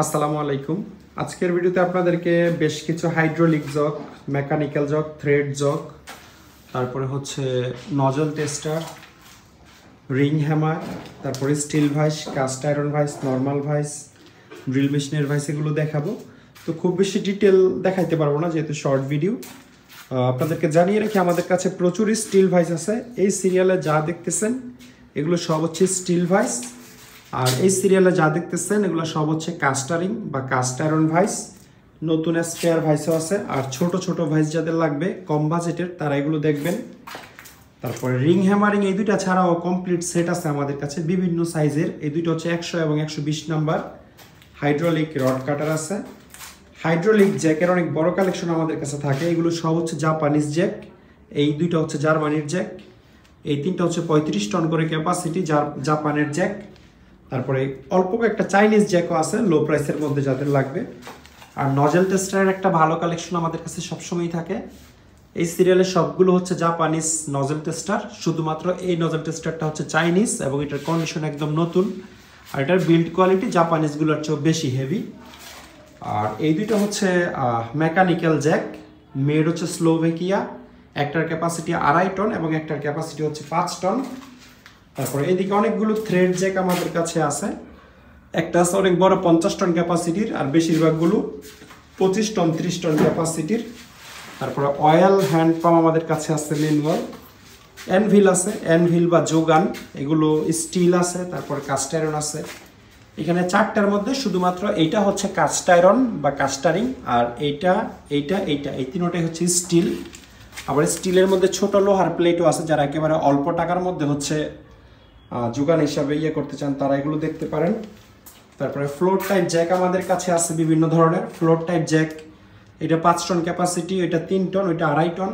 আসসালামু আলাইকুম। আজকের ভিডিওতে আপনাদেরকে বেশ কিছু hydraulic jack, mechanical jack, thread jack, তারপরে হচ্ছে নজল টেস্টার, রিং হ্যামার, তারপরে steel vice, cast iron vice, normal vice, drill মেশিনের ভাইস এগুলো দেখাবো। তো খুব বেশি ডিটেল দেখাইতে পারবো না যেহেতু শর্ট ভিডিও। আপনাদেরকে জানিয়ে রাখি আমাদের কাছে প্রচুর স্টিল ভাইস আছে। এই সিরিয়ালে যা দেখতেছেন এগুলো সব হচ্ছে স্টিল ভাইস, আর এই সিরিয়ালে যা দেখতেছেন এগুলো সব হচ্ছে কাস্টারিং বা কাস্ট আয়রন ভাইস। নতুন স্পেয়ার ভাইসও আছে, আর ছোট ছোট ভাইস যাদের লাগবে কম বাজেটের তারা এগুলো দেখবেন। তারপরে রিং হ্যামারিং এই দুইটা ছাড়াও কমপ্লিট সেট আছে আমাদের কাছে বিভিন্ন সাইজের। এই দুইটা হচ্ছে 100 এবং 120 নাম্বার। হাইড্রোলিক রড কাটার আছে। হাইড্রোলিক জ্যাকের অনেক বড় কালেকশন আমাদের কাছে থাকে। এগুলো সব হচ্ছে জাপানিজ জ্যাক, এই দুইটা হচ্ছে জার্মানির জ্যাক, এই তিনটা হচ্ছে 35 টন করে ক্যাপাসিটি জাপানের জ্যাক। তারপরে অল্প একটা চাইনিজ জ্যাকও আছে লো প্রাইসের মধ্যে যাদের লাগবে। আর নজেল টেস্টারের একটা ভালো কালেকশন আমাদের কাছে সবসময়ই থাকে। এই সিরিয়ালের সবগুলো হচ্ছে জাপানিজ নজেল টেস্টার, শুধুমাত্র এই নজেল টেস্টারটা হচ্ছে চাইনিজ এবং এটার কন্ডিশন একদম নতুন। আর এটার বিল্ড কোয়ালিটি জাপানিজগুলোর চেয়েও বেশি হেভি। আর এই দুইটা হচ্ছে মেকানিক্যাল জ্যাক, মেড হচ্ছে স্লোভাকিয়া। একটার ক্যাপাসিটি 2.5 টন এবং একটার ক্যাপাসিটি হচ্ছে 5 টন। তারপরে এদিকে অনেকগুলো থ্রেড জ্যাক আমাদের কাছে আছে। একটা আছে অনেক বড় 50 টন ক্যাপাসিটির, আর বেশিরভাগগুলো 25 টন 30 টন ক্যাপাসিটির। তারপরে অয়েল হ্যান্ড পাম্প আমাদের কাছে আছে ম্যানুয়াল। অ্যানভিল আছে, অ্যানভিল বা যোগান, এগুলো স্টিল আছে। তারপরে কাস্ট আয়রন আছে। এখানে 4টার মধ্যে শুধুমাত্র এইটা হচ্ছে কাস্ট আয়রন বা কাস্টারিং, আর এইটা এই তিনটাই হচ্ছে স্টিল। আবার স্টিলের মধ্যে ছোট লোহার প্লেটও আছে, যারা একেবারে অল্প টাকার মধ্যে হচ্ছে যোগান হিসাবে করতে চান তারা এগুলো দেখতে পারেন। তারপরে ফ্লোর টাইপ জ্যাক আমাদের কাছে আছে বিভিন্ন ধরনের। ফ্লোর টাইপ জ্যাক, এটা 5 টন ক্যাপাসিটি, এটা 3 টন, ওইটা 2.5 টন।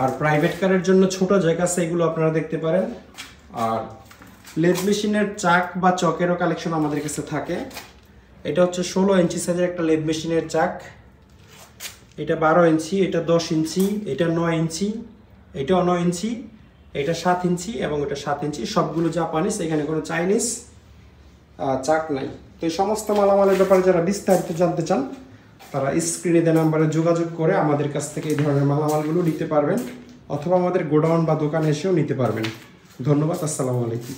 আর প্রাইভেট কারের জন্য ছোট জ্যাক আছে, এগুলো আপনারা দেখতে পারেন। আর লেদ মেশিনের চাক বা চকেরও কালেকশন আমাদের কাছে থাকে। এটা হচ্ছে 16 ইঞ্চি সাইজের একটা লেদ মেশিনের চাক। এটা 12 ইঞ্চি, এটা 10 ইঞ্চি, এটা 9 ইঞ্চি, এটাও 9 ইঞ্চি, এটা 7 ইঞ্চি এবং এটা 7 ইঞ্চি। সবগুলো জাপানিজ, এখানে কোনো চাইনিজ চাক নাই। তো এই সমস্ত মালামালের ব্যাপারে যারা বিস্তারিত জানতে চান তারা স্ক্রিনে দেওয়া নাম্বারে যোগাযোগ করে আমাদের কাছ থেকে এই ধরনের মালামালগুলো নিতে পারবেন, অথবা আমাদের গোডাউন বা দোকানে এসেও নিতে পারবেন। ধন্যবাদ। আসসালামু আলাইকুম।